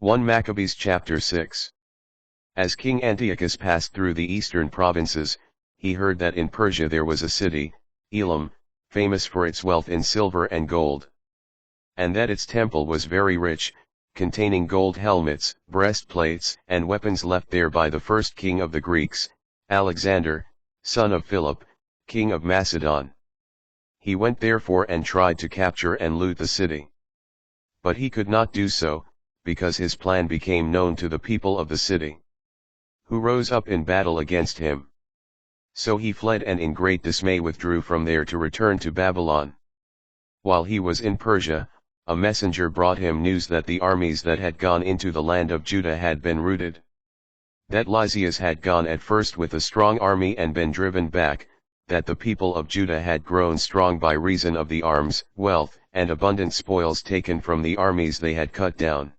1 Maccabees chapter 6. As King Antiochus passed through the eastern provinces, he heard that in Persia there was a city, Elam, famous for its wealth in silver and gold. And that its temple was very rich, containing gold helmets, breastplates, and weapons left there by the first king of the Greeks, Alexander, son of Philip, king of Macedon. He went therefore and tried to capture and loot the city. But he could not do so, because his plan became known to the people of the city, who rose up in battle against him. So he fled and in great dismay withdrew from there to return to Babylon. While he was in Persia, a messenger brought him news that the armies that had gone into the land of Judah had been routed. That Lysias had gone at first with a strong army and been driven back, that the people of Judah had grown strong by reason of the arms, wealth, and abundant spoils taken from the armies they had cut down.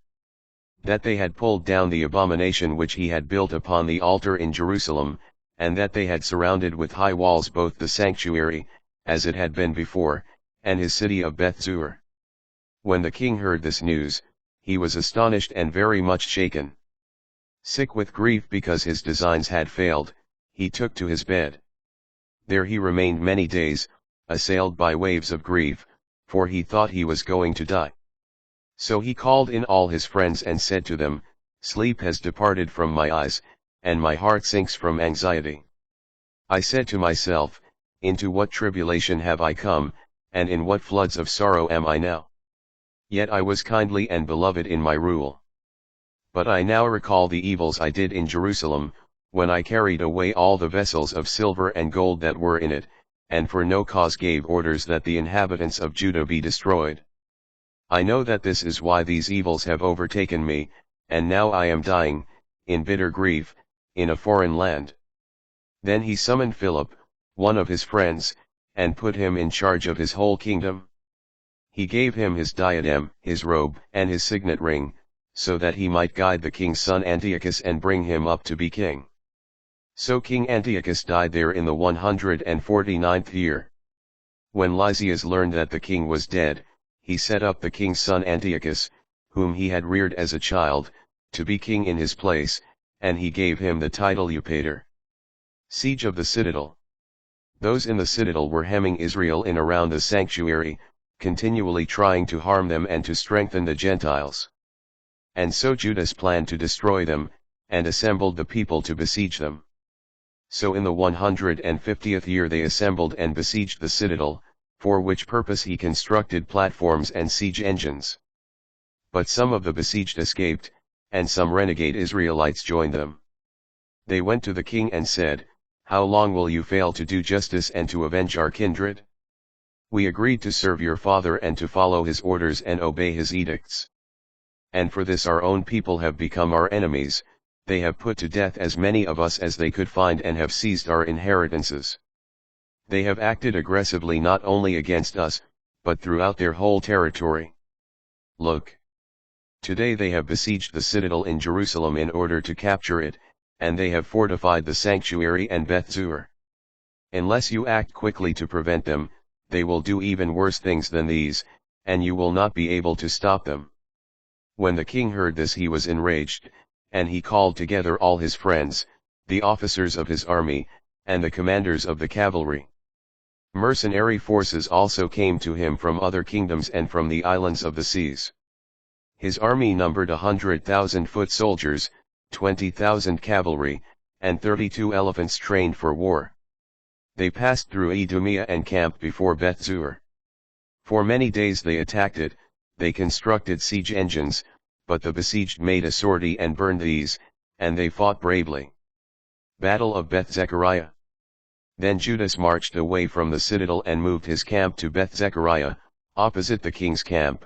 That they had pulled down the abomination which he had built upon the altar in Jerusalem, and that they had surrounded with high walls both the sanctuary, as it had been before, and his city of Bethzur. When the king heard this news, he was astonished and very much shaken. Sick with grief because his designs had failed, he took to his bed. There he remained many days, assailed by waves of grief, for he thought he was going to die. So he called in all his friends and said to them, "Sleep has departed from my eyes, and my heart sinks from anxiety. I said to myself, into what tribulation have I come, and in what floods of sorrow am I now? Yet I was kindly and beloved in my rule. But I now recall the evils I did in Jerusalem, when I carried away all the vessels of silver and gold that were in it, and for no cause gave orders that the inhabitants of Judah be destroyed. I know that this is why these evils have overtaken me, and now I am dying, in bitter grief, in a foreign land." Then he summoned Philip, one of his friends, and put him in charge of his whole kingdom. He gave him his diadem, his robe, and his signet ring, so that he might guide the king's son Antiochus and bring him up to be king. So King Antiochus died there in the 149th year. When Lysias learned that the king was dead, he set up the king's son Antiochus, whom he had reared as a child, to be king in his place, and he gave him the title Eupator. Siege of the citadel. Those in the citadel were hemming Israel in around the sanctuary, continually trying to harm them and to strengthen the Gentiles. And so Judas planned to destroy them, and assembled the people to besiege them. So in the 150th year they assembled and besieged the citadel, for which purpose he constructed platforms and siege engines. But some of the besieged escaped, and some renegade Israelites joined them. They went to the king and said, "How long will you fail to do justice and to avenge our kindred? We agreed to serve your father and to follow his orders and obey his edicts. And for this our own people have become our enemies, they have put to death as many of us as they could find and have seized our inheritances. They have acted aggressively not only against us, but throughout their whole territory. Look. Today they have besieged the citadel in Jerusalem in order to capture it, and they have fortified the sanctuary and Bethzur. Unless you act quickly to prevent them, they will do even worse things than these, and you will not be able to stop them." When the king heard this he was enraged, and he called together all his friends, the officers of his army, and the commanders of the cavalry. Mercenary forces also came to him from other kingdoms and from the islands of the seas. His army numbered 100,000 foot soldiers, 20,000 cavalry, and 32 elephants trained for war. They passed through Idumea and camped before Bethzur. For many days they attacked it, they constructed siege engines, but the besieged made a sortie and burned these, and they fought bravely. Battle of Beth-Zechariah. Then Judas marched away from the citadel and moved his camp to Beth-Zechariah, opposite the king's camp.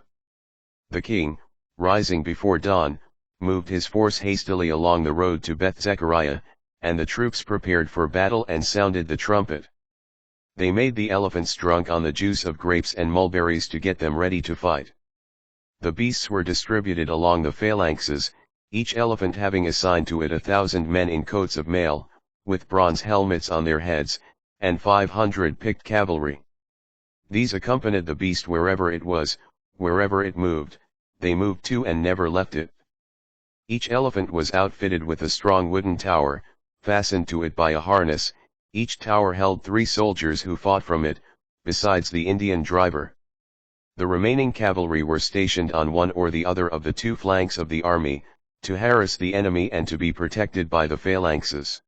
The king, rising before dawn, moved his force hastily along the road to Beth-Zechariah, and the troops prepared for battle and sounded the trumpet. They made the elephants drunk on the juice of grapes and mulberries to get them ready to fight. The beasts were distributed along the phalanxes, each elephant having assigned to it 1,000 men in coats of mail, with bronze helmets on their heads, and 500 picked cavalry. These accompanied the beast wherever it was, wherever it moved, they moved to and never left it. Each elephant was outfitted with a strong wooden tower, fastened to it by a harness. Each tower held 3 soldiers who fought from it, besides the Indian driver. The remaining cavalry were stationed on one or the other of the 2 flanks of the army, to harass the enemy and to be protected by the phalanxes.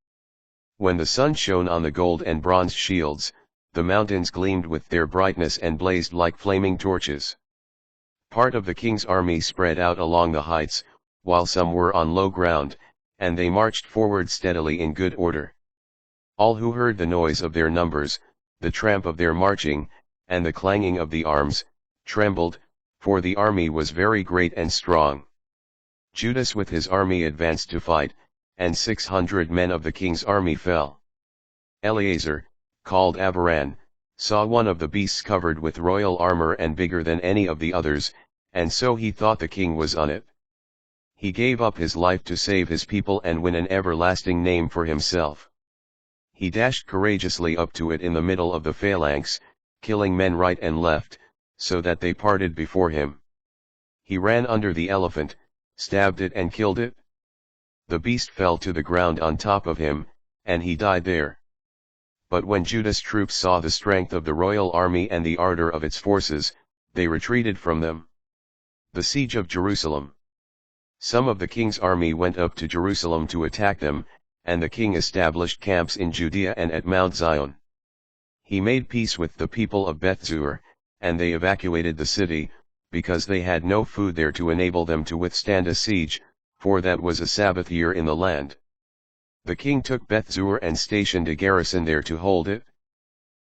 When the sun shone on the gold and bronze shields, the mountains gleamed with their brightness and blazed like flaming torches. Part of the king's army spread out along the heights, while some were on low ground, and they marched forward steadily in good order. All who heard the noise of their numbers, the tramp of their marching, and the clanging of the arms, trembled, for the army was very great and strong. Judas with his army advanced to fight, and 600 men of the king's army fell. Eleazar, called Avaran, saw one of the beasts covered with royal armor and bigger than any of the others, and so he thought the king was on it. He gave up his life to save his people and win an everlasting name for himself. He dashed courageously up to it in the middle of the phalanx, killing men right and left, so that they parted before him. He ran under the elephant, stabbed it and killed it. The beast fell to the ground on top of him, and he died there. But when Judas' troops saw the strength of the royal army and the ardor of its forces, they retreated from them. The siege of Jerusalem. Some of the king's army went up to Jerusalem to attack them, and the king established camps in Judea and at Mount Zion. He made peace with the people of Bethzur, and they evacuated the city, because they had no food there to enable them to withstand a siege, for that was a Sabbath year in the land. The king took Bethzur and stationed a garrison there to hold it.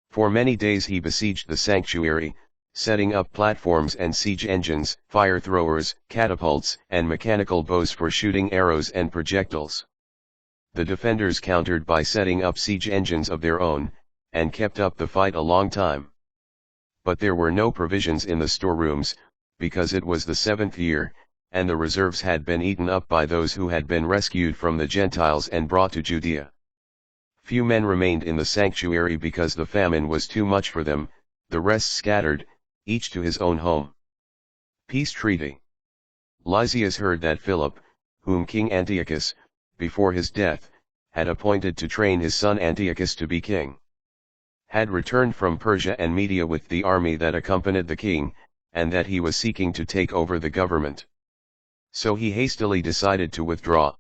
For many days he besieged the sanctuary, setting up platforms and siege engines, fire throwers, catapults, and mechanical bows for shooting arrows and projectiles. The defenders countered by setting up siege engines of their own, and kept up the fight a long time. But there were no provisions in the storerooms, because it was the 7th year, and the reserves had been eaten up by those who had been rescued from the Gentiles and brought to Judea. Few men remained in the sanctuary because the famine was too much for them, the rest scattered, each to his own home. Peace Treaty. Lysias heard that Philip, whom King Antiochus, before his death, had appointed to train his son Antiochus to be king, had returned from Persia and Media with the army that accompanied the king, and that he was seeking to take over the government. So he hastily decided to withdraw.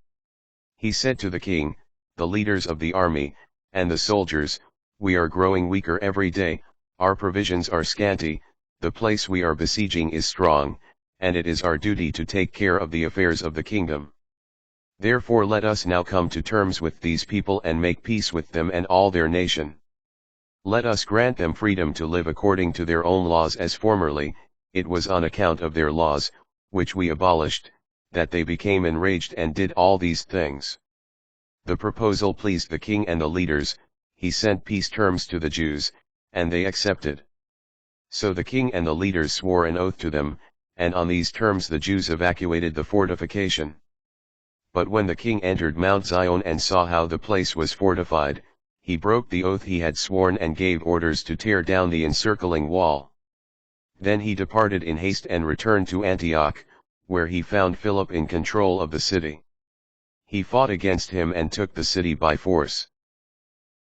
He said to the king, the leaders of the army, and the soldiers, "We are growing weaker every day, our provisions are scanty, the place we are besieging is strong, and it is our duty to take care of the affairs of the kingdom. Therefore let us now come to terms with these people and make peace with them and all their nation. Let us grant them freedom to live according to their own laws as formerly, it was on account of their laws, which we abolished, that they became enraged and did all these things." The proposal pleased the king and the leaders. He sent peace terms to the Jews, and they accepted. So the king and the leaders swore an oath to them, and on these terms the Jews evacuated the fortification. But when the king entered Mount Zion and saw how the place was fortified, he broke the oath he had sworn and gave orders to tear down the encircling wall. Then he departed in haste and returned to Antioch, where he found Philip in control of the city. He fought against him and took the city by force.